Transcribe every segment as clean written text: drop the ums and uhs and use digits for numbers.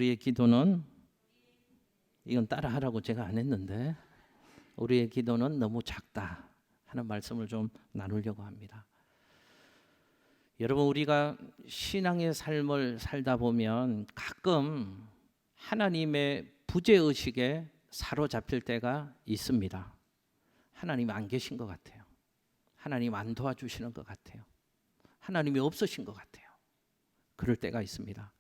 우리의 기도는, 이건 따라하라고 제가 안 했는데, 우리의 기도는 너무 작다 하는 말씀을 좀 나누려고 합니다. 여러분, 우리가 신앙의 삶을 살다 보면 가끔 하나님의 부재의식에 사로잡힐 때가 있습니다. 하나님이 안 계신 것 같아요. 하나님 안 도와주시는 것 같아요. 하나님이 없으신 것 같아요. 그럴 때가 있습니다.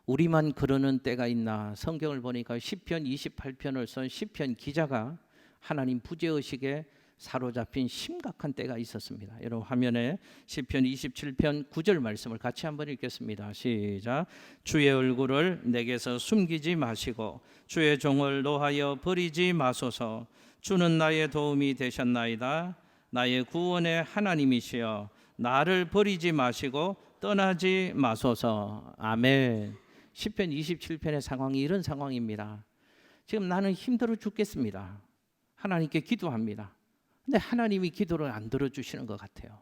우리만 그러는 때가 있나? 성경을 보니까 시편 28편을 쓴 시편 기자가 하나님 부재의식에 사로잡힌 심각한 때가 있었습니다. 여러분, 화면에 시편 27편 9절 말씀을 같이 한번 읽겠습니다. 시작. 주의 얼굴을 내게서 숨기지 마시고 주의 종을 노하여 버리지 마소서. 주는 나의 도움이 되셨나이다. 나의 구원의 하나님이시여 나를 버리지 마시고 떠나지 마소서. 아멘. 시편 27편의 상황이 이런 상황입니다. 지금 나는 힘들어 죽겠습니다. 하나님께 기도합니다. 근데 하나님이 기도를 안 들어주시는 것 같아요.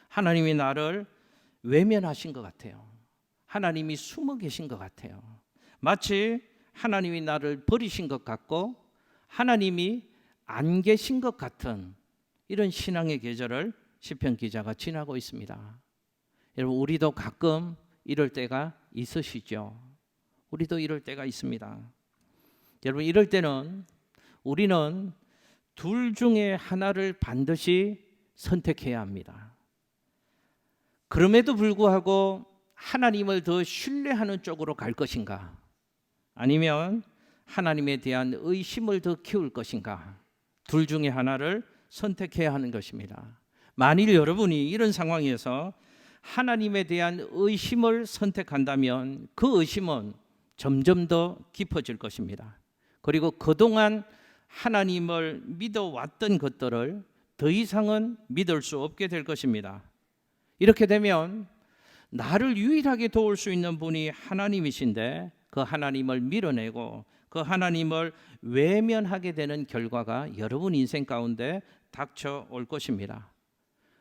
하나님이 나를 외면하신 것 같아요. 하나님이 숨어 계신 것 같아요. 마치 하나님이 나를 버리신 것 같고 하나님이 안 계신 것 같은 이런 신앙의 계절을 시편 기자가 지나고 있습니다. 여러분, 우리도 가끔 이럴 때가 있으시죠? 우리도 이럴 때가 있습니다. 여러분, 이럴 때는 우리는 둘 중에 하나를 반드시 선택해야 합니다. 그럼에도 불구하고 하나님을 더 신뢰하는 쪽으로 갈 것인가? 아니면 하나님에 대한 의심을 더 키울 것인가? 둘 중에 하나를 선택해야 하는 것입니다. 만일 여러분이 이런 상황에서 하나님에 대한 의심을 선택한다면 그 의심은 점점 더 깊어질 것입니다. 그리고 그동안 하나님을 믿어왔던 것들을 더 이상은 믿을 수 없게 될 것입니다. 이렇게 되면 나를 유일하게 도울 수 있는 분이 하나님이신데 그 하나님을 밀어내고 그 하나님을 외면하게 되는 결과가 여러분 인생 가운데 닥쳐올 것입니다.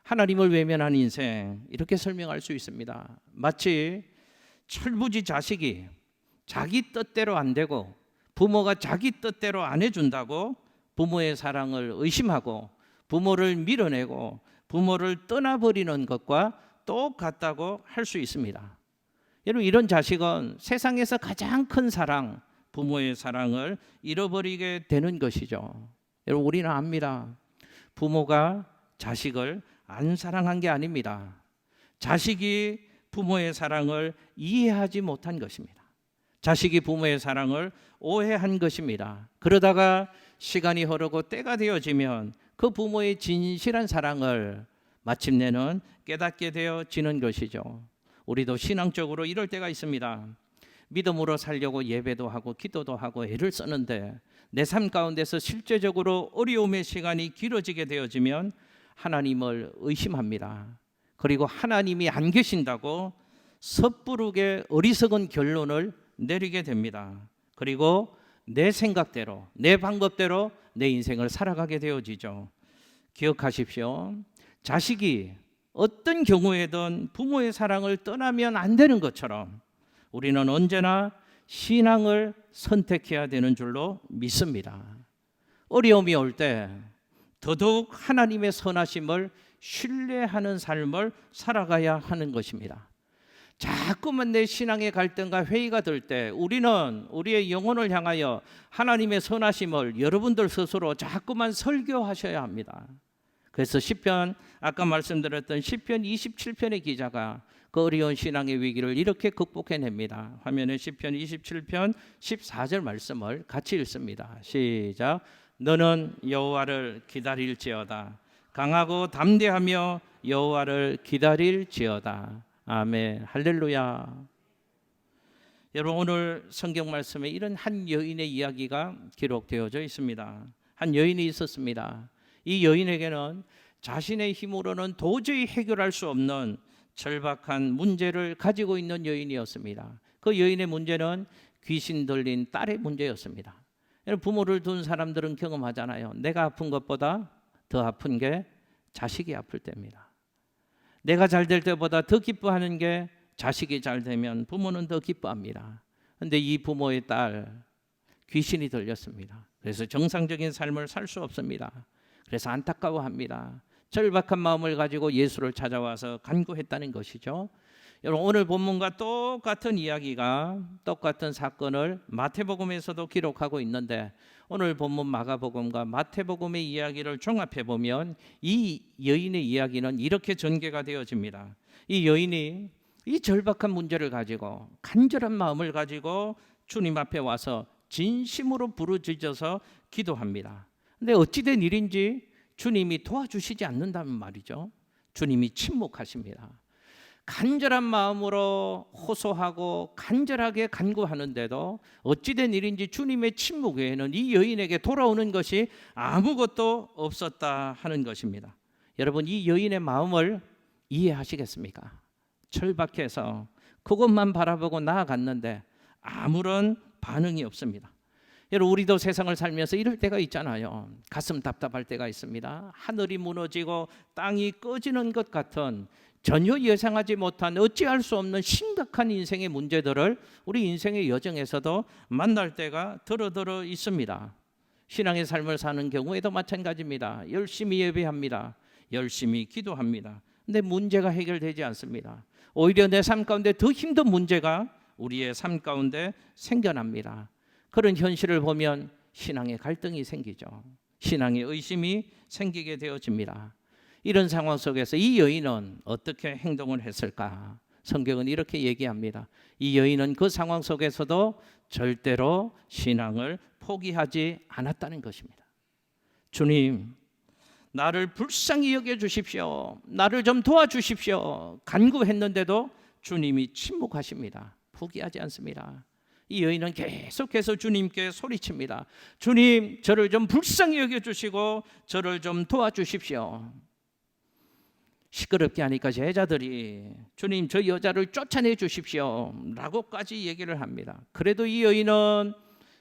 하나님을 외면한 인생, 이렇게 설명할 수 있습니다. 마치 철부지 자식이 자기 뜻대로 안 되고 부모가 자기 뜻대로 안 해준다고 부모의 사랑을 의심하고 부모를 밀어내고 부모를 떠나버리는 것과 똑같다고 할 수 있습니다. 여러분, 이런 자식은 세상에서 가장 큰 사랑, 부모의 사랑을 잃어버리게 되는 것이죠. 여러분, 우리는 압니다. 부모가 자식을 안 사랑한 게 아닙니다. 자식이 부모의 사랑을 이해하지 못한 것입니다. 자식이 부모의 사랑을 오해한 것입니다. 그러다가 시간이 흐르고 때가 되어지면 그 부모의 진실한 사랑을 마침내는 깨닫게 되어지는 것이죠. 우리도 신앙적으로 이럴 때가 있습니다. 믿음으로 살려고 예배도 하고 기도도 하고 애를 쓰는데 내 삶 가운데서 실제적으로 어려움의 시간이 길어지게 되어지면 하나님을 의심합니다. 그리고 하나님이 안 계신다고 섣부르게 어리석은 결론을 내리게 됩니다. 그리고 내 생각대로, 내 방법대로 내 인생을 살아가게 되어지죠. 기억하십시오. 자식이 어떤 경우에든 부모의 사랑을 떠나면 안 되는 것처럼 우리는 언제나 신앙을 선택해야 되는 줄로 믿습니다. 어려움이 올 때 더더욱 하나님의 선하심을 신뢰하는 삶을 살아가야 하는 것입니다. 자꾸만 내 신앙의 갈등과 회의가 될 때 우리는 우리의 영혼을 향하여 하나님의 선하심을 여러분들 스스로 자꾸만 설교하셔야 합니다. 그래서 시편, 아까 말씀드렸던 시편 27편의 기자가 그 어려운 신앙의 위기를 이렇게 극복해냅니다. 화면에 시편 27편 14절 말씀을 같이 읽습니다. 시작. 너는 여호와를 기다릴지어다. 강하고 담대하며 여호와를 기다릴지어다. 아멘. 할렐루야. 여러분, 오늘 성경 말씀에 이런 한 여인의 이야기가 기록되어져 있습니다. 한 여인이 있었습니다. 이 여인에게는 자신의 힘으로는 도저히 해결할 수 없는 절박한 문제를 가지고 있는 여인이었습니다. 그 여인의 문제는 귀신 들린 딸의 문제였습니다. 부모를 둔 사람들은 경험하잖아요. 내가 아픈 것보다 더 아픈 게 자식이 아플 때입니다. 내가 잘 될 때보다 더 기뻐하는 게 자식이 잘 되면 부모는 더 기뻐합니다. 근데 이 부모의 딸 귀신이 들렸습니다. 그래서 정상적인 삶을 살 수 없습니다. 그래서 안타까워합니다. 절박한 마음을 가지고 예수를 찾아와서 간구했다는 것이죠. 여러분, 오늘 본문과 똑같은 이야기가, 똑같은 사건을 마태복음에서도 기록하고 있는데, 오늘 본문 마가복음과 마태복음의 이야기를 종합해 보면 이 여인의 이야기는 이렇게 전개가 되어집니다. 이 여인이 이 절박한 문제를 가지고, 간절한 마음을 가지고 주님 앞에 와서 진심으로 부르짖어서 기도합니다. 근데 어찌된 일인지 주님이 도와주시지 않는다는 말이죠. 주님이 침묵하십니다. 간절한 마음으로 호소하고 간절하게 간구하는데도 어찌된 일인지 주님의 침묵 외에는 이 여인에게 돌아오는 것이 아무것도 없었다 하는 것입니다. 여러분, 이 여인의 마음을 이해하시겠습니까? 절박해서 그것만 바라보고 나아갔는데 아무런 반응이 없습니다. 여러분, 우리도 세상을 살면서 이럴 때가 있잖아요. 가슴 답답할 때가 있습니다. 하늘이 무너지고 땅이 꺼지는 것 같은, 전혀 예상하지 못한, 어찌할 수 없는 심각한 인생의 문제들을 우리 인생의 여정에서도 만날 때가 더러 있습니다. 신앙의 삶을 사는 경우에도 마찬가지입니다. 열심히 예배합니다. 열심히 기도합니다. 근데 문제가 해결되지 않습니다. 오히려 내 삶 가운데 더 힘든 문제가 우리의 삶 가운데 생겨납니다. 그런 현실을 보면 신앙의 갈등이 생기죠. 신앙의 의심이 생기게 되어집니다. 이런 상황 속에서 이 여인은 어떻게 행동을 했을까? 성경은 이렇게 얘기합니다. 이 여인은 그 상황 속에서도 절대로 신앙을 포기하지 않았다는 것입니다. 주님, 나를 불쌍히 여겨주십시오. 나를 좀 도와주십시오. 간구했는데도 주님이 침묵하십니다. 포기하지 않습니다. 이 여인은 계속해서 주님께 소리칩니다. 주님, 저를 좀 불쌍히 여겨주시고 저를 좀 도와주십시오. 시끄럽게 하니까 제자들이 주님, 저 여자를 쫓아내 주십시오 라고까지 얘기를 합니다. 그래도 이 여인은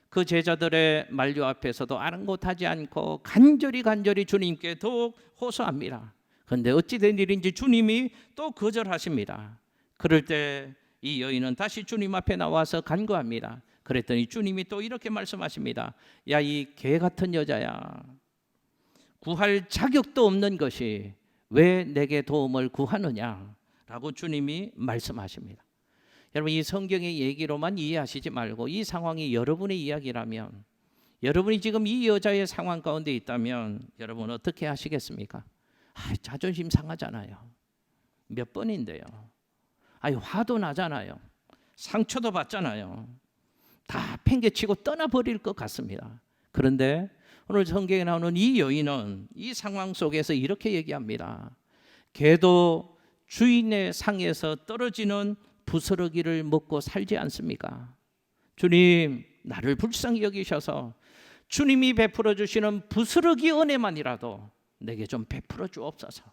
그 제자들의 만류 앞에서도 아랑곳하지 않고 간절히 주님께 더욱 호소합니다. 그런데 어찌된 일인지 주님이 또 거절하십니다. 그럴 때 이 여인은 다시 주님 앞에 나와서 간구합니다. 그랬더니 주님이 또 이렇게 말씀하십니다. 야, 이 개 같은 여자야, 구할 자격도 없는 것이 왜 내게 도움을 구하느냐 라고 주님이 말씀하십니다. 여러분, 이 성경의 얘기로만 이해하시지 말고 이 상황이 여러분의 이야기라면, 여러분이 지금 이 여자의 상황 가운데 있다면 여러분 어떻게 하시겠습니까? 자존심 상하잖아요. 몇 번인데요. 화도 나잖아요. 상처도 받잖아요. 다 팽개치고 떠나버릴 것 같습니다. 그런데 오늘 성경에 나오는 이 여인은 이 상황 속에서 이렇게 얘기합니다. 개도 주인의 상에서 떨어지는 부스러기를 먹고 살지 않습니까? 주님, 나를 불쌍히 여기셔서 주님이 베풀어 주시는 부스러기 은혜만이라도 내게 좀 베풀어 주옵소서.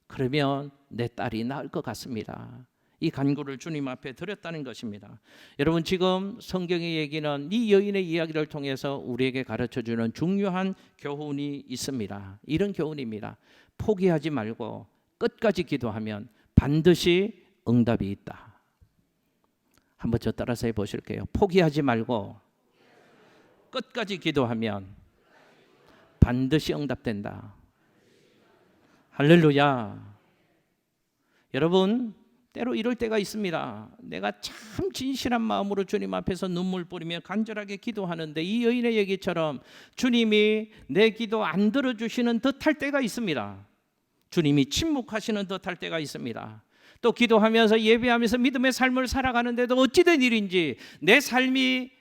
그러면 내 딸이 나을 것 같습니다. 이 간구를 주님 앞에 드렸다는 것입니다. 여러분, 지금 성경의 얘기는 이 여인의 이야기를 통해서 우리에게 가르쳐주는 중요한 교훈이 있습니다. 이런 교훈입니다. 포기하지 말고 끝까지 기도하면 반드시 응답이 있다. 한번 저 따라서 해보실게요. 포기하지 말고 끝까지 기도하면 반드시 응답된다. 할렐루야. 여러분, 때로 이럴 때가 있습니다. 내가 참 진실한 마음으로 주님 앞에서 눈물 뿌리며 간절하게 기도하는데 이 여인의 얘기처럼 주님이 내 기도 안 들어주시는 듯할 때가 있습니다. 주님이 침묵하시는 듯할 때가 있습니다. 또 기도하면서 예배하면서 믿음의 삶을 살아가는데도 어찌된 일인지 내 삶이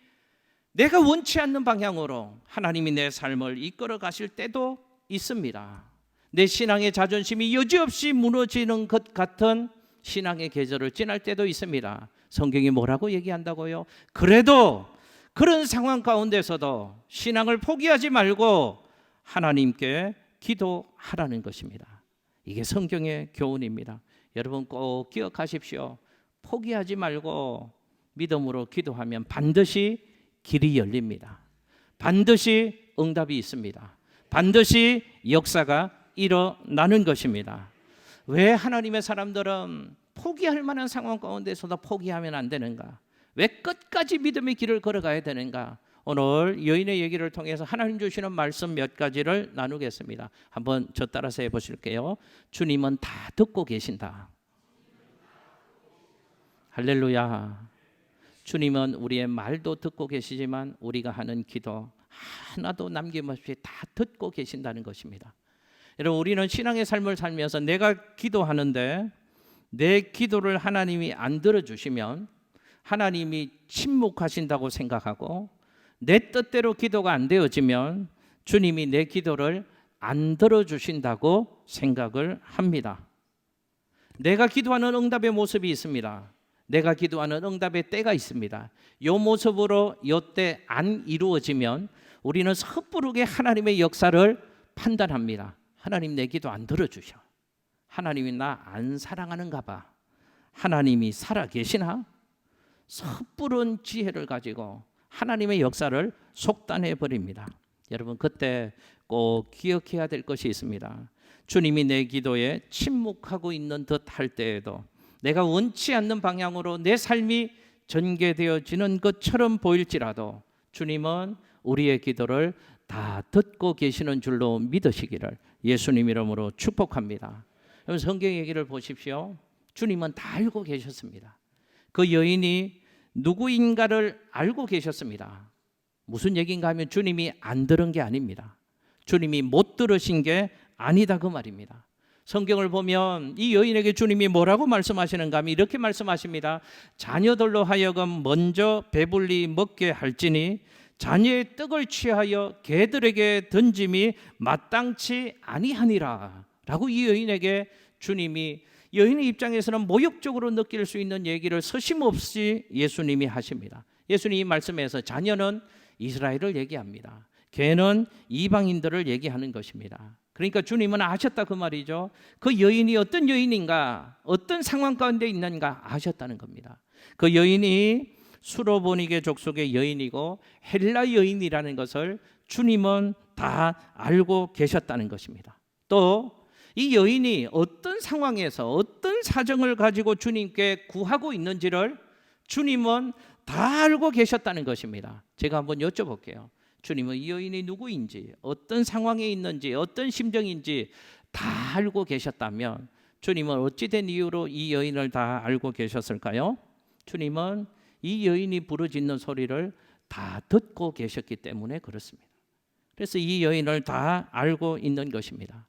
내가 원치 않는 방향으로 하나님이 내 삶을 이끌어 가실 때도 있습니다. 내 신앙의 자존심이 여지없이 무너지는 것 같은 신앙의 계절을 지날 때도 있습니다. 성경이 뭐라고 얘기한다고요? 그래도 그런 상황 가운데서도 신앙을 포기하지 말고 하나님께 기도하라는 것입니다. 이게 성경의 교훈입니다. 여러분 꼭 기억하십시오. 포기하지 말고 믿음으로 기도하면 반드시 길이 열립니다. 반드시 응답이 있습니다. 반드시 역사가 일어나는 것입니다. 왜 하나님의 사람들은 포기할 만한 상황 가운데서도 포기하면 안 되는가? 왜 끝까지 믿음의 길을 걸어가야 되는가? 오늘 여인의 얘기를 통해서 하나님 주시는 말씀 몇 가지를 나누겠습니다. 한번 저 따라서 해보실게요. 주님은 다 듣고 계신다. 할렐루야. 주님은 우리의 말도 듣고 계시지만 우리가 하는 기도 하나도 남김없이 다 듣고 계신다는 것입니다. 여러분, 우리는 신앙의 삶을 살면서 내가 기도하는데 내 기도를 하나님이 안 들어주시면 하나님이 침묵하신다고 생각하고, 내 뜻대로 기도가 안 되어지면 주님이 내 기도를 안 들어주신다고 생각을 합니다. 내가 기도하는 응답의 모습이 있습니다. 내가 기도하는 응답의 때가 있습니다. 이 모습으로 이 때 안 이루어지면 우리는 섣부르게 하나님의 역사를 판단합니다. 하나님 내 기도 안 들어주셔. 하나님이 나 안 사랑하는가 봐. 하나님이 살아계시나? 섣부른 지혜를 가지고 하나님의 역사를 속단해 버립니다. 여러분, 그때 꼭 기억해야 될 것이 있습니다. 주님이 내 기도에 침묵하고 있는 듯 할 때에도 내가 원치 않는 방향으로 내 삶이 전개되어지는 것처럼 보일지라도 주님은 우리의 기도를 다 듣고 계시는 줄로 믿으시기를 예수님 이름으로 축복합니다. 여러분, 성경 얘기를 보십시오. 주님은 다 알고 계셨습니다. 그 여인이 누구인가를 알고 계셨습니다. 무슨 얘기인가 하면 주님이 안 들은 게 아닙니다. 주님이 못 들으신 게 아니다, 그 말입니다. 성경을 보면 이 여인에게 주님이 뭐라고 말씀하시는가 하면 이렇게 말씀하십니다. 자녀들로 하여금 먼저 배불리 먹게 할지니 자녀의 떡을 취하여 개들에게 던짐이 마땅치 아니하니라 라고 이 여인에게 주님이, 여인의 입장에서는 모욕적으로 느낄 수 있는 얘기를 서심없이 예수님이 하십니다. 예수님이 이 말씀에서 자녀는 이스라엘을 얘기합니다. 개는 이방인들을 얘기하는 것입니다. 그러니까 주님은 아셨다, 그 말이죠. 그 여인이 어떤 여인인가, 어떤 상황 가운데 있는가 아셨다는 겁니다. 그 여인이 수로보니게 족속의 여인이고 헬라 여인이라는 것을 주님은 다 알고 계셨다는 것입니다. 또 이 여인이 어떤 상황에서 어떤 사정을 가지고 주님께 구하고 있는지를 주님은 다 알고 계셨다는 것입니다. 제가 한번 여쭤볼게요. 주님은 이 여인이 누구인지, 어떤 상황에 있는지, 어떤 심정인지 다 알고 계셨다면 주님은 어찌된 이유로 이 여인을 다 알고 계셨을까요? 주님은 이 여인이 부르짖는 소리를 다 듣고 계셨기 때문에 그렇습니다. 그래서 이 여인을 다 알고 있는 것입니다.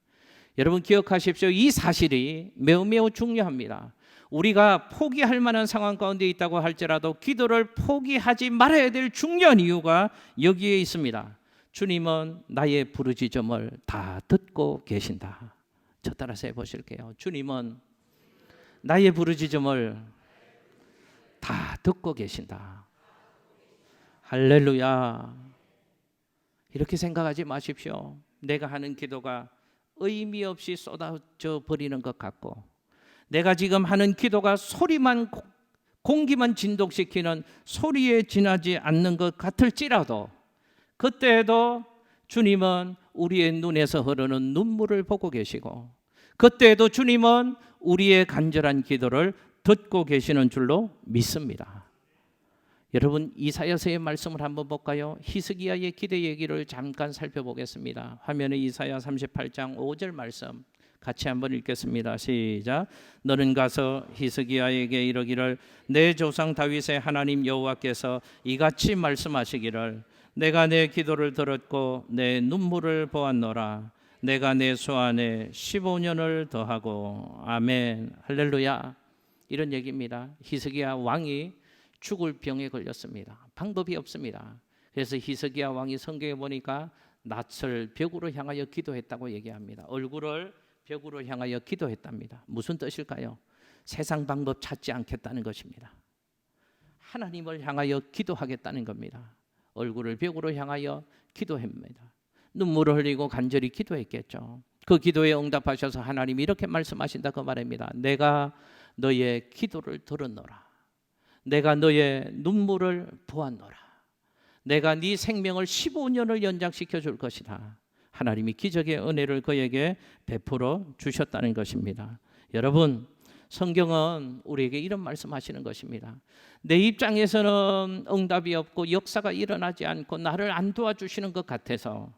여러분, 기억하십시오. 이 사실이 매우 중요합니다. 우리가 포기할 만한 상황 가운데 있다고 할지라도 기도를 포기하지 말아야 될 중요한 이유가 여기에 있습니다. 주님은 나의 부르짖음을 다 듣고 계신다. 저 따라서 해보실게요. 주님은 나의 부르짖음을 다 듣고 계신다. 할렐루야. 이렇게 생각하지 마십시오. 내가 하는 기도가 의미 없이 쏟아져 버리는 것 같고, 내가 지금 하는 기도가 소리만, 공기만 진동시키는 소리에 지나지 않는 것 같을지라도 그때에도 주님은 우리의 눈에서 흐르는 눈물을 보고 계시고, 그때에도 주님은 우리의 간절한 기도를 듣고 계시는 줄로 믿습니다. 여러분, 이사야서의 말씀을 한번 볼까요? 히스기야의 기도 얘기를 잠깐 살펴보겠습니다. 화면에 이사야 38장 5절 말씀 같이 한번 읽겠습니다. 시작. 너는 가서 히스기야에게 이르기를 내 조상 다윗의 하나님 여호와께서 이같이 말씀하시기를 내가 내 기도를 들었고 내 눈물을 보았노라. 내가 내 소안에 15년을 더하고. 아멘. 할렐루야. 이런 얘기입니다. 히스기야 왕이 죽을 병에 걸렸습니다. 방법이 없습니다. 그래서 히스기야 왕이 성경에 보니까 낯을 벽으로 향하여 기도했다고 얘기합니다. 얼굴을 벽으로 향하여 기도했답니다. 무슨 뜻일까요? 세상 방법 찾지 않겠다는 것입니다. 하나님을 향하여 기도하겠다는 겁니다. 얼굴을 벽으로 향하여 기도합니다. 눈물을 흘리고 간절히 기도했겠죠. 그 기도에 응답하셔서 하나님이 이렇게 말씀하신다, 그 말입니다. 내가 너의 기도를 들었노라. 내가 너의 눈물을 보았노라. 내가 네 생명을 15년을 연장시켜 줄 것이다. 하나님이 기적의 은혜를 그에게 베풀어 주셨다는 것입니다. 여러분, 성경은 우리에게 이런 말씀하시는 것입니다. 내 입장에서는 응답이 없고 역사가 일어나지 않고 나를 안 도와주시는 것 같아서,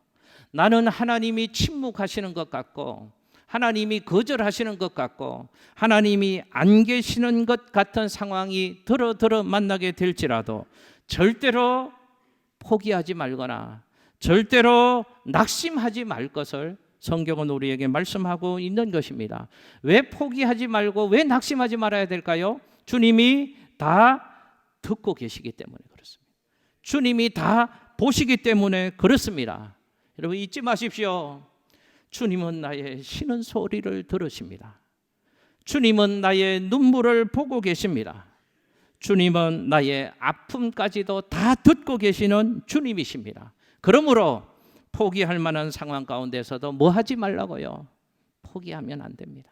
나는 하나님이 침묵하시는 것 같고 하나님이 거절하시는 것 같고 하나님이 안 계시는 것 같은 상황이 들어 만나게 될지라도 절대로 포기하지 말거나 절대로 낙심하지 말 것을 성경은 우리에게 말씀하고 있는 것입니다. 왜 포기하지 말고 왜 낙심하지 말아야 될까요? 주님이 다 듣고 계시기 때문에 그렇습니다. 주님이 다 보시기 때문에 그렇습니다. 여러분 잊지 마십시오. 주님은 나의 쉬는 소리를 들으십니다. 주님은 나의 눈물을 보고 계십니다. 주님은 나의 아픔까지도 다 듣고 계시는 주님이십니다. 그러므로 포기할 만한 상황 가운데서도 뭐 하지 말라고요? 포기하면 안 됩니다.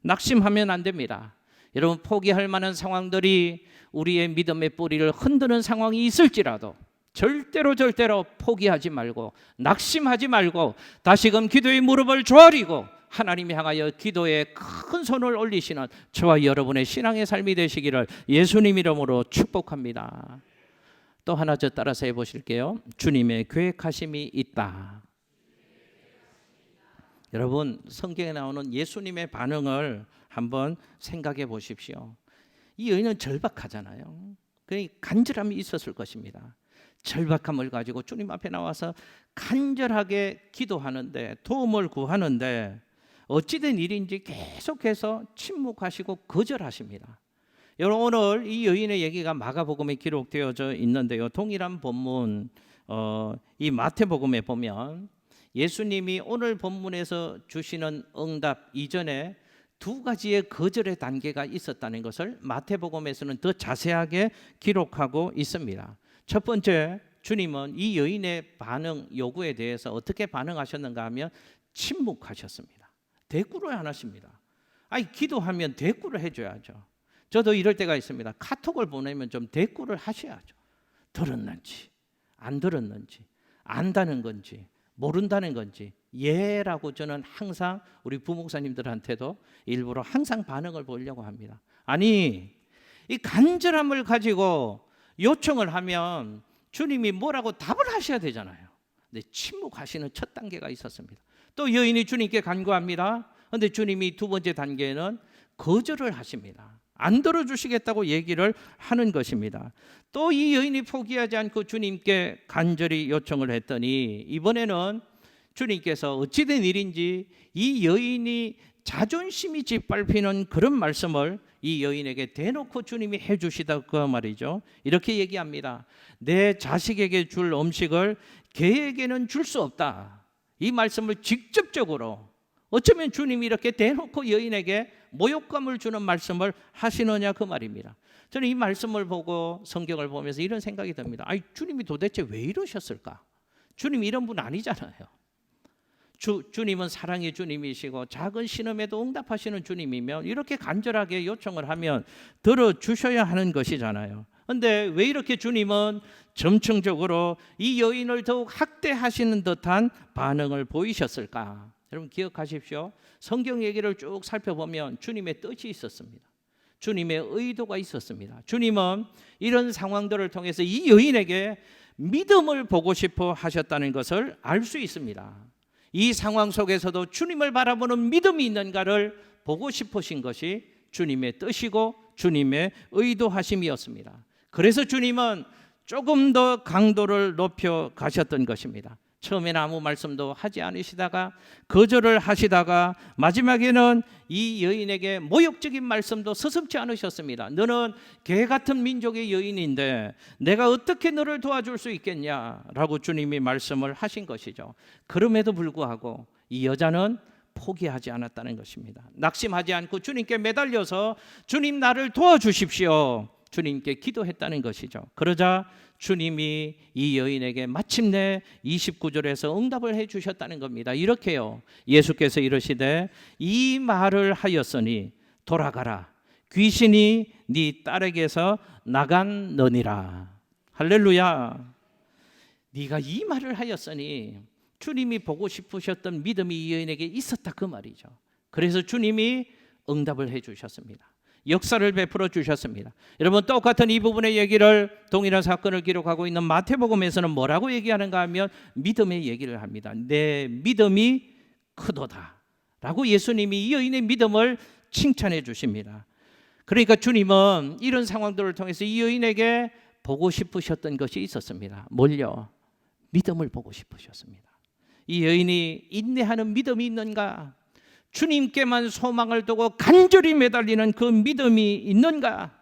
낙심하면 안 됩니다. 여러분 포기할 만한 상황들이 우리의 믿음의 뿌리를 흔드는 상황이 있을지라도 절대로 포기하지 말고 낙심하지 말고 다시금 기도의 무릎을 조아리고 하나님 향하여 기도에 큰 손을 올리시는 저와 여러분의 신앙의 삶이 되시기를 예수님 이름으로 축복합니다. 또 하나 저 따라서 해보실게요. 주님의 계획하심이 있다. 여러분 성경에 나오는 예수님의 반응을 한번 생각해 보십시오. 이 여인은 절박하잖아요. 그러니까 간절함이 있었을 것입니다. 절박함을 가지고 주님 앞에 나와서 간절하게 기도하는데 도움을 구하는데 어찌된 일인지 계속해서 침묵하시고 거절하십니다. 여러분 오늘 이 여인의 얘기가 마가복음에 기록되어져 있는데요. 동일한 본문 이 마태복음에 보면 예수님이 오늘 본문에서 주시는 응답 이전에 두 가지의 거절의 단계가 있었다는 것을 마태복음에서는 더 자세하게 기록하고 있습니다. 첫 번째, 주님은 이 여인의 반응 요구에 대해서 어떻게 반응하셨는가 하면 침묵하셨습니다. 대꾸를 안 하십니다. 아니 기도하면 대꾸를 해줘야죠. 저도 이럴 때가 있습니다. 카톡을 보내면 좀 대꾸를 하셔야죠. 들었는지 안 들었는지 안다는 건지 모른다는 건지 예라고 저는 항상 우리 부목사님들한테도 일부러 항상 반응을 보려고 합니다. 아니 이 간절함을 가지고 요청을 하면 주님이 뭐라고 답을 하셔야 되잖아요. 근데 침묵하시는 첫 단계가 있었습니다. 또 여인이 주님께 간구합니다. 그런데 주님이 두 번째 단계는 거절을 하십니다. 안 들어주시겠다고 얘기를 하는 것입니다. 또 이 여인이 포기하지 않고 주님께 간절히 요청을 했더니 이번에는 주님께서 어찌된 일인지 이 여인이 자존심이 짓밟히는 그런 말씀을 이 여인에게 대놓고 주님이 해주시다고 말이죠. 이렇게 얘기합니다. 내 자식에게 줄 음식을 개에게는 줄 수 없다. 이 말씀을 직접적으로 어쩌면 주님이 이렇게 대놓고 여인에게 모욕감을 주는 말씀을 하시느냐 그 말입니다. 저는 이 말씀을 보고 성경을 보면서 이런 생각이 듭니다. 아니 주님이 도대체 왜 이러셨을까? 주님이 이런 분 아니잖아요. 주님은 사랑의 주님이시고 작은 신음에도 응답하시는 주님이면 이렇게 간절하게 요청을 하면 들어주셔야 하는 것이잖아요. 그런데 왜 이렇게 주님은 점층적으로 이 여인을 더욱 학대하시는 듯한 반응을 보이셨을까? 여러분 기억하십시오. 성경 얘기를 쭉 살펴보면 주님의 뜻이 있었습니다. 주님의 의도가 있었습니다. 주님은 이런 상황들을 통해서 이 여인에게 믿음을 보고 싶어 하셨다는 것을 알 수 있습니다. 이 상황 속에서도 주님을 바라보는 믿음이 있는가를 보고 싶으신 것이 주님의 뜻이고 주님의 의도하심이었습니다. 그래서 주님은 조금 더 강도를 높여 가셨던 것입니다. 처음에는 아무 말씀도 하지 않으시다가 거절을 하시다가 마지막에는 이 여인에게 모욕적인 말씀도 서슴지 않으셨습니다. 너는 개 같은 민족의 여인인데 내가 어떻게 너를 도와줄 수 있겠냐라고 주님이 말씀을 하신 것이죠. 그럼에도 불구하고 이 여자는 포기하지 않았다는 것입니다. 낙심하지 않고 주님께 매달려서 주님 나를 도와주십시오. 주님께 기도했다는 것이죠. 그러자 주님이 이 여인에게 마침내 29절에서 응답을 해 주셨다는 겁니다. 이렇게요. 예수께서 이르시되 이 말을 하였으니 돌아가라. 귀신이 네 딸에게서 나갔느니라. 할렐루야. 네가 이 말을 하였으니 주님이 보고 싶으셨던 믿음이 이 여인에게 있었다 그 말이죠. 그래서 주님이 응답을 해 주셨습니다. 역사를 베풀어 주셨습니다. 여러분, 똑같은 이 부분의 얘기를, 동일한 사건을 기록하고 있는 마태복음에서는 뭐라고 얘기하는가 하면 믿음의 얘기를 합니다. 내 믿음이 크도다 라고 예수님이 이 여인의 믿음을 칭찬해 주십니다. 그러니까 주님은 이런 상황들을 통해서 이 여인에게 보고 싶으셨던 것이 있었습니다. 뭘요? 믿음을 보고 싶으셨습니다. 이 여인이 인내하는 믿음이 있는가? 주님께만 소망을 두고 간절히 매달리는 그 믿음이 있는가?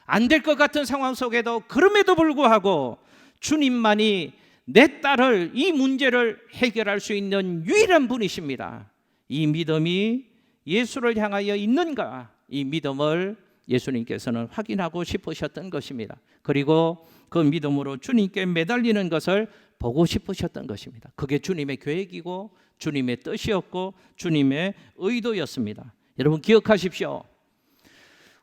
안 될 것 같은 상황 속에도 그럼에도 불구하고 주님만이 내 딸을, 이 문제를 해결할 수 있는 유일한 분이십니다. 이 믿음이 예수를 향하여 있는가? 이 믿음을 예수님께서는 확인하고 싶으셨던 것입니다. 그리고 그 믿음으로 주님께 매달리는 것을 보고 싶으셨던 것입니다. 그게 주님의 계획이고 주님의 뜻이었고 주님의 의도였습니다. 여러분, 기억하십시오.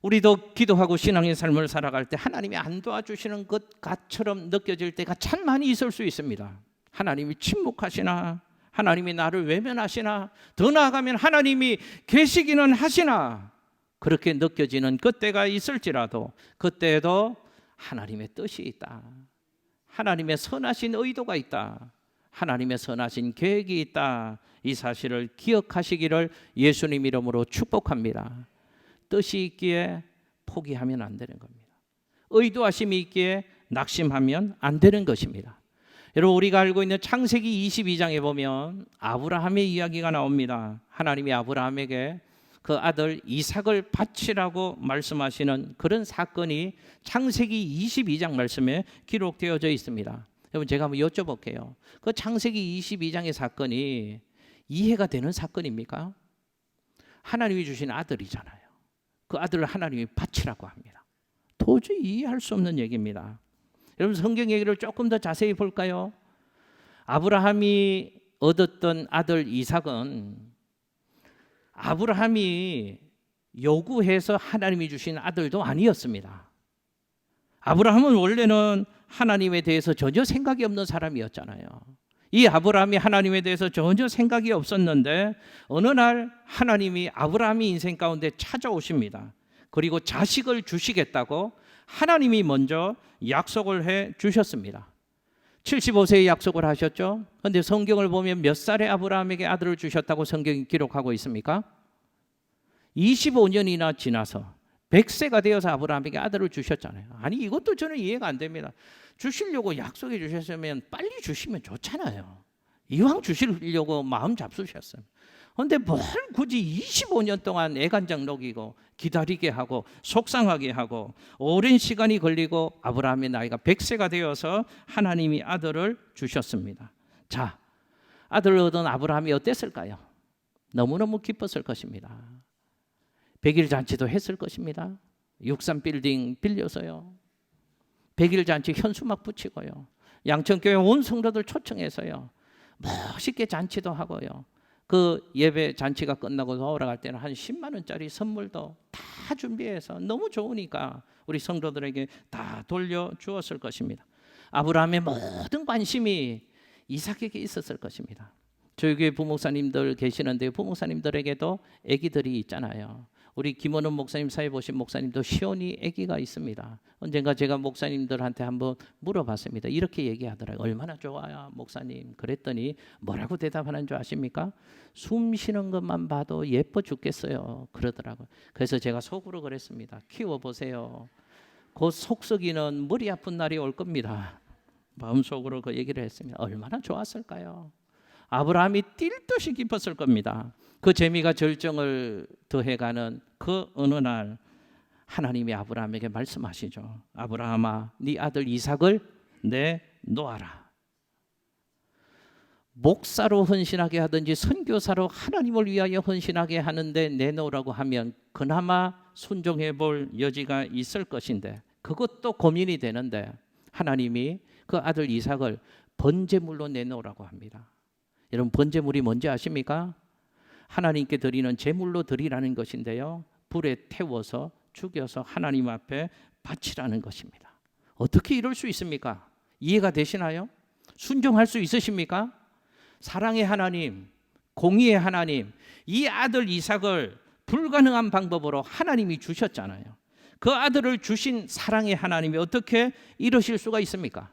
우리도 기도하고 신앙의 삶을 살아갈 때 하나님이 안 도와주시는 것처럼 느껴질 때가 참 많이 있을 수 있습니다. 하나님이 침묵하시나? 하나님이 나를 외면하시나? 더 나아가면 하나님이 계시기는 하시나? 그렇게 느껴지는 그때가 있을지라도 그때에도 하나님의 뜻이 있다. 하나님의 선하신 의도가 있다. 하나님의 선하신 계획이 있다. 이 사실을 기억하시기를 예수님 이름으로 축복합니다. 뜻이 있기에 포기하면 안 되는 겁니다. 의도하심이 있기에 낙심하면 안 되는 것입니다. 여러분, 우리가 알고 있는 창세기 22장에 보면 아브라함의 이야기가 나옵니다. 하나님이 아브라함에게 그 아들 이삭을 바치라고 말씀하시는 그런 사건이 창세기 22장 말씀에 기록되어져 있습니다. 여러분, 제가 한번 여쭤볼게요. 그 창세기 22장의 사건이 이해가 되는 사건입니까? 하나님이 주신 아들이잖아요. 그 아들을 하나님이 바치라고 합니다. 도저히 이해할 수 없는 얘기입니다. 여러분, 성경 얘기를 조금 더 자세히 볼까요? 아브라함이 얻었던 아들 이삭은 아브라함이 요구해서 하나님이 주신 아들도 아니었습니다. 아브라함은 원래는 하나님에 대해서 전혀 생각이 없는 사람이었잖아요. 이 아브라함이 하나님에 대해서 전혀 생각이 없었는데 어느 날 하나님이 아브라함의 인생 가운데 찾아오십니다. 그리고 자식을 주시겠다고 하나님이 먼저 약속을 해 주셨습니다. 75세의 약속을 하셨죠. 그런데 성경을 보면 몇 살에 아브라함에게 아들을 주셨다고 성경이 기록하고 있습니까? 25년이나 지나서 100세가 되어서 아브라함에게 아들을 주셨잖아요. 아니, 이것도 저는 이해가 안 됩니다. 주시려고 약속해 주셨으면 빨리 주시면 좋잖아요. 이왕 주시려고 마음 잡수셨어요. 그런데 뭘 굳이 25년 동안 애간장 녹이고 기다리게 하고 속상하게 하고 오랜 시간이 걸리고 아브라함의 나이가 100세가 되어서 하나님이 아들을 주셨습니다. 자, 아들을 얻은 아브라함이 어땠을까요? 너무너무 기뻤을 것입니다. 100일 잔치도 했을 것입니다. 63빌딩 빌려서요. 100일 잔치 현수막 붙이고요. 양천교회 온 성도들 초청해서요. 멋있게 잔치도 하고요. 그 예배 잔치가 끝나고 돌아갈 때는 한 10만 원짜리 선물도 다 준비해서 너무 좋으니까 우리 성도들에게 다 돌려주었을 것입니다. 아브라함의 모든 관심이 이삭에게 있었을 것입니다. 저희 교회 부목사님들 계시는데 부목사님들에게도 아기들이 있잖아요. 우리 김원훈 목사님 사회 보신 목사님도 시온이 아기가 있습니다. 언젠가 제가 목사님들한테 한번 물어봤습니다. 이렇게 얘기하더라고요. 얼마나 좋아요 목사님. 그랬더니 뭐라고 대답하는 줄 아십니까? 숨 쉬는 것만 봐도 예뻐 죽겠어요 그러더라고요. 그래서 제가 속으로 그랬습니다. 키워보세요. 곧 속썩이는 머리 아픈 날이 올 겁니다. 마음속으로 그 얘기를 했습니다. 얼마나 좋았을까요? 아브라함이 뛸 듯이 기뻤을 겁니다. 그 재미가 절정을 더해가는 그 어느 날 하나님이 아브라함에게 말씀하시죠. 아브라함아, 네 아들 이삭을 내놓아라. 목사로 헌신하게 하든지 선교사로 하나님을 위하여 헌신하게 하는데 내놓으라고 하면 그나마 순종해 볼 여지가 있을 것인데 그것도 고민이 되는데 하나님이 그 아들 이삭을 번제물로 내놓으라고 합니다. 여러분, 번제물이 뭔지 아십니까? 하나님께 드리는 제물로 드리라는 것인데요. 불에 태워서 죽여서 하나님 앞에 바치라는 것입니다. 어떻게 이럴 수 있습니까? 이해가 되시나요? 순종할 수 있으십니까? 사랑의 하나님, 공의의 하나님, 이 아들 이삭을 불가능한 방법으로 하나님이 주셨잖아요. 그 아들을 주신 사랑의 하나님이 어떻게 이러실 수가 있습니까?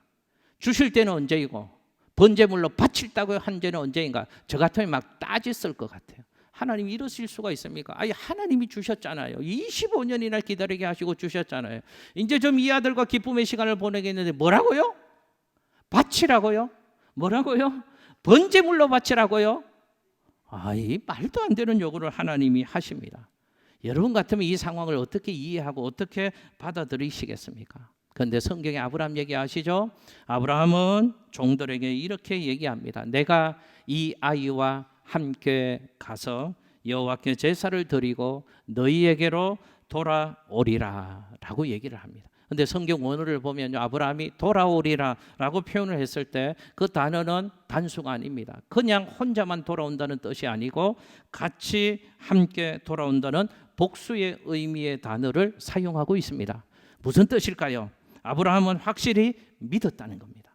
주실 때는 언제이고 번제물로 바칠다고 한 때는 언제인가? 저 같으면 막 따졌을 것 같아요. 하나님이 이러실 수가 있습니까? 아니, 하나님이 주셨잖아요. 25년이나 기다리게 하시고 주셨잖아요. 이제 좀 이 아들과 기쁨의 시간을 보내겠는데 뭐라고요? 바치라고요? 뭐라고요? 번제물로 바치라고요? 이 말도 안 되는 요구를 하나님이 하십니다. 여러분 같으면 이 상황을 어떻게 이해하고 어떻게 받아들이시겠습니까? 그런데 성경에 아브라함 얘기하시죠? 아브라함은 종들에게 이렇게 얘기합니다. 내가 이 아이와 함께 가서 여호와께 제사를 드리고 너희에게로 돌아오리라 라고 얘기를 합니다. 그런데 성경 원어를 보면 아브라함이 돌아오리라 라고 표현을 했을 때 그 단어는 단수가 아닙니다. 그냥 혼자만 돌아온다는 뜻이 아니고 같이 함께 돌아온다는 복수의 의미의 단어를 사용하고 있습니다. 무슨 뜻일까요? 아브라함은 확실히 믿었다는 겁니다.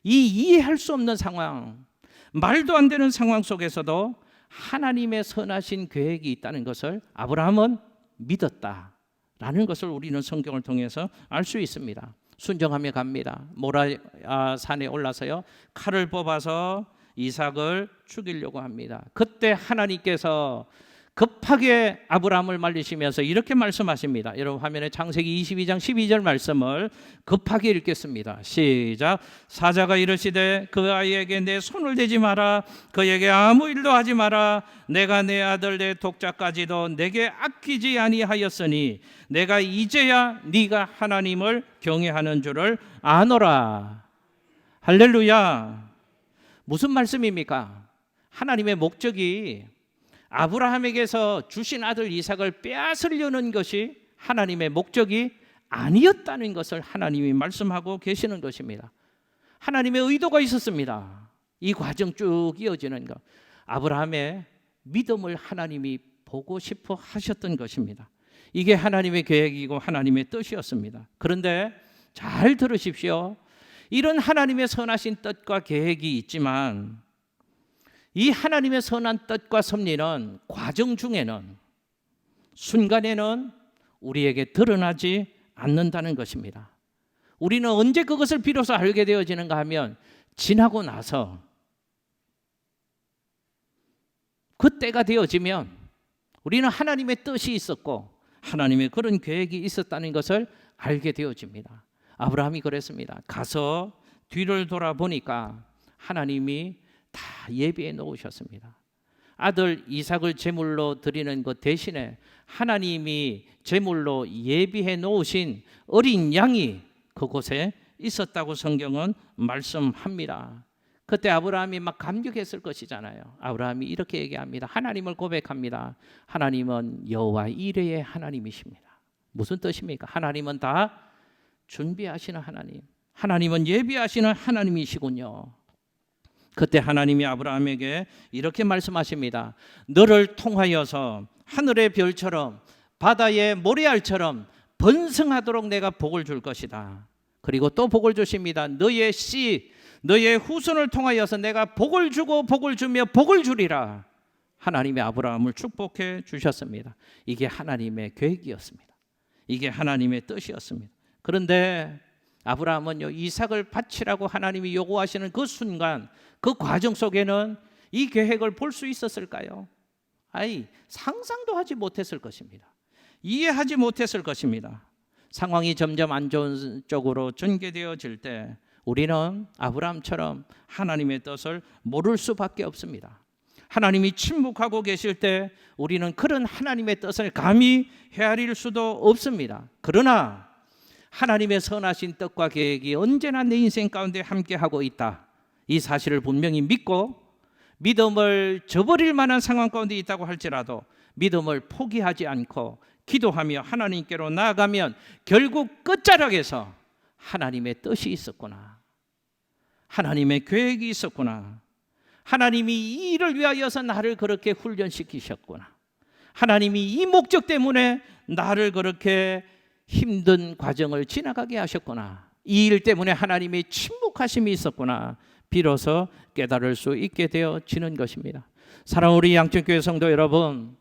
이 이해할 수 없는 상황, 말도 안 되는 상황 속에서도 하나님의 선하신 계획이 있다는 것을 아브라함은 믿었다라는 것을 우리는 성경을 통해서 알 수 있습니다. 순종하며 갑니다. 모리아 산에 올라서요, 칼을 뽑아서 이삭을 죽이려고 합니다. 그때 하나님께서 급하게 아브라함을 말리시면서 이렇게 말씀하십니다. 여러분 화면에 창세기 22장 12절 말씀을 급하게 읽겠습니다. 시작. 사자가 이르시되 그 아이에게 내 손을 대지 마라. 그에게 아무 일도 하지 마라. 내가 내 아들 내 독자까지도 내게 아끼지 아니하였으니 내가 이제야 네가 하나님을 경외하는 줄을 아노라. 할렐루야. 무슨 말씀입니까? 하나님의 목적이 아브라함에게서 주신 아들 이삭을 빼앗으려는 것이 하나님의 목적이 아니었다는 것을 하나님이 말씀하고 계시는 것입니다. 하나님의 의도가 있었습니다. 이 과정 쭉 이어지는 것, 아브라함의 믿음을 하나님이 보고 싶어 하셨던 것입니다. 이게 하나님의 계획이고 하나님의 뜻이었습니다. 그런데 잘 들으십시오. 이런 하나님의 선하신 뜻과 계획이 있지만 이 하나님의 선한 뜻과 섭리는 과정 중에는, 순간에는 우리에게 드러나지 않는다는 것입니다. 우리는 언제 그것을 비로소 알게 되어지는가 하면 지나고 나서, 그때가 되어지면 우리는 하나님의 뜻이 있었고 하나님의 그런 계획이 있었다는 것을 알게 되어집니다. 아브라함이 그랬습니다. 가서 뒤를 돌아보니까 하나님이 다 예비해 놓으셨습니다. 아들 이삭을 제물로 드리는 것 대신에 하나님이 제물로 예비해 놓으신 어린 양이 그곳에 있었다고 성경은 말씀합니다. 그때 아브라함이 막 감격했을 것이잖아요. 아브라함이 이렇게 얘기합니다. 하나님을 고백합니다. 하나님은 여호와 이레의 하나님이십니다. 무슨 뜻입니까? 하나님은 다 준비하시는 하나님, 하나님은 예비하시는 하나님이시군요. 그때 하나님이 아브라함에게 이렇게 말씀하십니다. 너를 통하여서 하늘의 별처럼 바다의 모래알처럼 번성하도록 내가 복을 줄 것이다. 그리고 또 복을 주십니다. 너의 씨, 너의 후손을 통하여서 내가 복을 주고 복을 주며 복을 주리라. 하나님이 아브라함을 축복해 주셨습니다. 이게 하나님의 계획이었습니다. 이게 하나님의 뜻이었습니다. 그런데 아브라함은요, 이삭을 바치라고 하나님이 요구하시는 그 순간, 그 과정 속에는 이 계획을 볼 수 있었을까요? 상상도 하지 못했을 것입니다. 이해하지 못했을 것입니다. 상황이 점점 안 좋은 쪽으로 전개되어질 때 우리는 아브라함처럼 하나님의 뜻을 모를 수밖에 없습니다. 하나님이 침묵하고 계실 때 우리는 그런 하나님의 뜻을 감히 헤아릴 수도 없습니다. 그러나 하나님의 선하신 뜻과 계획이 언제나 내 인생 가운데 함께하고 있다, 이 사실을 분명히 믿고 믿음을 저버릴 만한 상황 가운데 있다고 할지라도 믿음을 포기하지 않고 기도하며 하나님께로 나아가면 결국 끝자락에서 하나님의 뜻이 있었구나, 하나님의 계획이 있었구나, 하나님이 이 일을 위하여서 나를 그렇게 훈련시키셨구나, 하나님이 이 목적 때문에 나를 그렇게 힘든 과정을 지나가게 하셨구나, 이 일 때문에 하나님의 침묵하심이 있었구나, 비로소 깨달을 수 있게 되어지는 것입니다. 사랑하는 우리 양천교회 성도 여러분,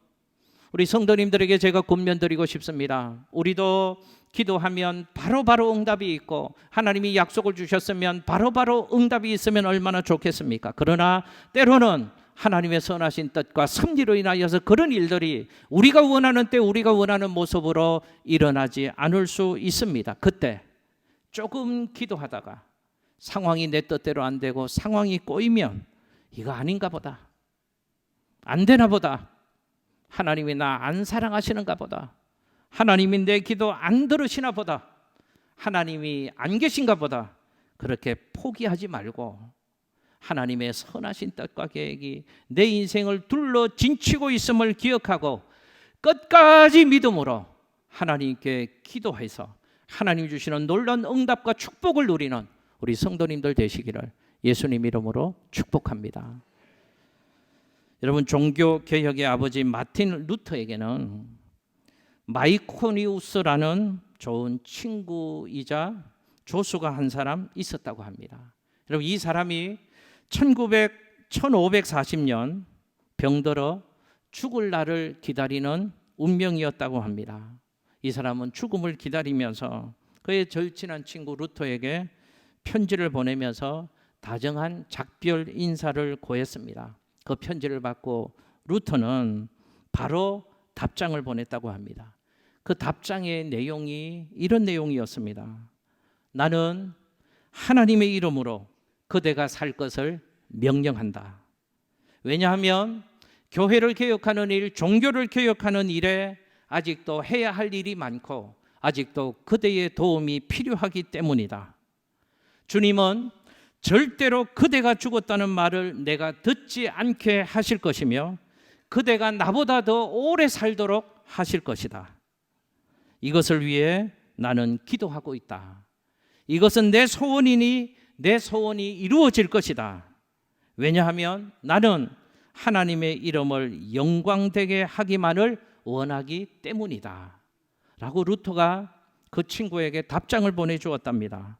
우리 성도님들에게 제가 권면드리고 싶습니다. 우리도 기도하면 바로바로 응답이 있고 하나님이 약속을 주셨으면 바로바로 응답이 있으면 얼마나 좋겠습니까? 그러나 때로는 하나님의 선하신 뜻과 섭리로 인하여서 그런 일들이 우리가 원하는 때 우리가 원하는 모습으로 일어나지 않을 수 있습니다. 그때 조금 기도하다가 상황이 내 뜻대로 안 되고 상황이 꼬이면 이거 아닌가 보다, 안 되나 보다, 하나님이 나 안 사랑하시는가 보다, 하나님이 내 기도 안 들으시나 보다, 하나님이 안 계신가 보다, 그렇게 포기하지 말고 하나님의 선하신 뜻과 계획이 내 인생을 둘러 진치고 있음을 기억하고 끝까지 믿음으로 하나님께 기도해서 하나님 주시는 놀라운 응답과 축복을 누리는 우리 성도님들 되시기를 예수님 이름으로 축복합니다. 여러분, 종교개혁의 아버지 마틴 루터에게는 마이코니우스라는 좋은 친구이자 조수가 한 사람 있었다고 합니다. 여러분, 이 사람이 1540년 병들어 죽을 날을 기다리는 운명이었다고 합니다. 이 사람은 죽음을 기다리면서 그의 절친한 친구 루터에게 편지를 보내면서 다정한 작별 인사를 고했습니다. 그 편지를 받고 루터는 바로 답장을 보냈다고 합니다. 그 답장의 내용이 이런 내용이었습니다. 나는 하나님의 이름으로 그대가 살 것을 명령한다. 왜냐하면 교회를 개혁하는 일, 종교를 개혁하는 일에 아직도 해야 할 일이 많고 아직도 그대의 도움이 필요하기 때문이다. 주님은 절대로 그대가 죽었다는 말을 내가 듣지 않게 하실 것이며 그대가 나보다 더 오래 살도록 하실 것이다. 이것을 위해 나는 기도하고 있다. 이것은 내 소원이니 내 소원이 이루어질 것이다. 왜냐하면 나는 하나님의 이름을 영광되게 하기만을 원하기 때문이다. 라고 루터가 그 친구에게 답장을 보내주었답니다.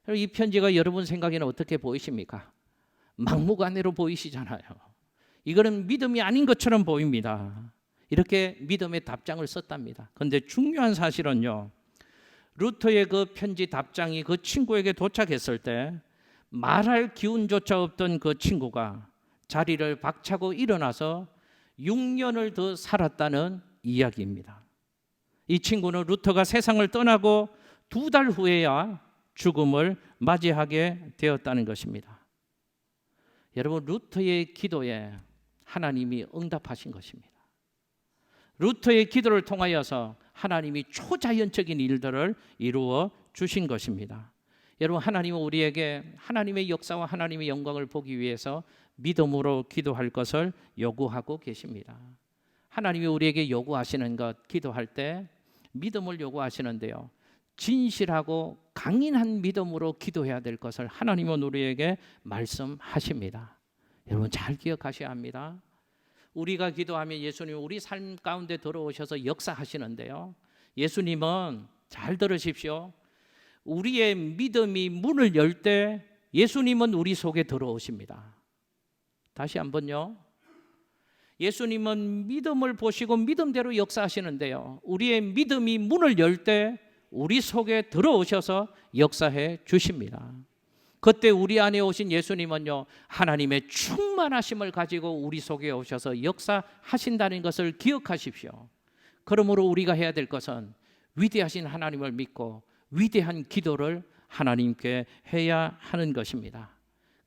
이 편지가 여러분 생각에는 어떻게 보이십니까? 막무가내로 보이시잖아요. 이거는 믿음이 아닌 것처럼 보입니다. 이렇게 믿음의 답장을 썼답니다. 그런데 중요한 사실은요, 루터의 그 편지 답장이 그 친구에게 도착했을 때 말할 기운조차 없던 그 친구가 자리를 박차고 일어나서 6년을 더 살았다는 이야기입니다. 이 친구는 루터가 세상을 떠나고 2달 후에야 죽음을 맞이하게 되었다는 것입니다. 여러분, 루터의 기도에 하나님이 응답하신 것입니다. 루터의 기도를 통하여서 하나님이 초자연적인 일들을 이루어 주신 것입니다. 여러분, 하나님은 우리에게 하나님의 역사와 하나님의 영광을 보기 위해서 믿음으로 기도할 것을 요구하고 계십니다. 하나님이 우리에게 요구하시는 것, 기도할 때 믿음을 요구하시는데요, 진실하고 강인한 믿음으로 기도해야 될 것을 하나님은 우리에게 말씀하십니다. 여러분, 잘 기억하셔야 합니다. 우리가 기도하면 예수님 우리 삶 가운데 들어오셔서 역사하시는데요, 예수님은 잘 들으십시오. 우리의 믿음이 문을 열 때 예수님은 우리 속에 들어오십니다. 다시 한번요. 예수님은 믿음을 보시고 믿음대로 역사하시는데요, 우리의 믿음이 문을 열 때 우리 속에 들어오셔서 역사해 주십니다. 그때 우리 안에 오신 예수님은요, 하나님의 충만하심을 가지고 우리 속에 오셔서 역사하신다는 것을 기억하십시오. 그러므로 우리가 해야 될 것은 위대하신 하나님을 믿고 위대한 기도를 하나님께 해야 하는 것입니다.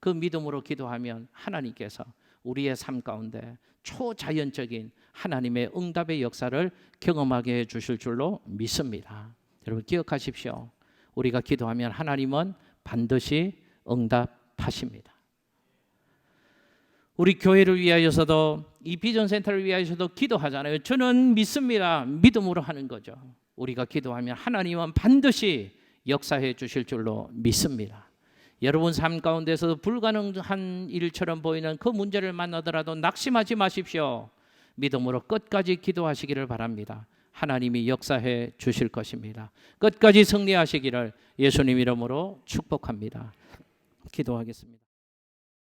그 믿음으로 기도하면 하나님께서 우리의 삶 가운데 초자연적인 하나님의 응답의 역사를 경험하게 해 주실 줄로 믿습니다. 여러분, 기억하십시오. 우리가 기도하면 하나님은 반드시 응답하십니다. 우리 교회를 위하여서도, 이 비전센터를 위하여서도 기도하잖아요. 저는 믿습니다. 믿음으로 하는 거죠. 우리가 기도하면 하나님은 반드시 역사해 주실 줄로 믿습니다. 여러분 삶 가운데서 불가능한 일처럼 보이는 그 문제를 만나더라도 낙심하지 마십시오. 믿음으로 끝까지 기도하시기를 바랍니다. 하나님이 역사해 주실 것입니다. 끝까지 승리하시기를 예수님 이름으로 축복합니다. 기도하겠습니다.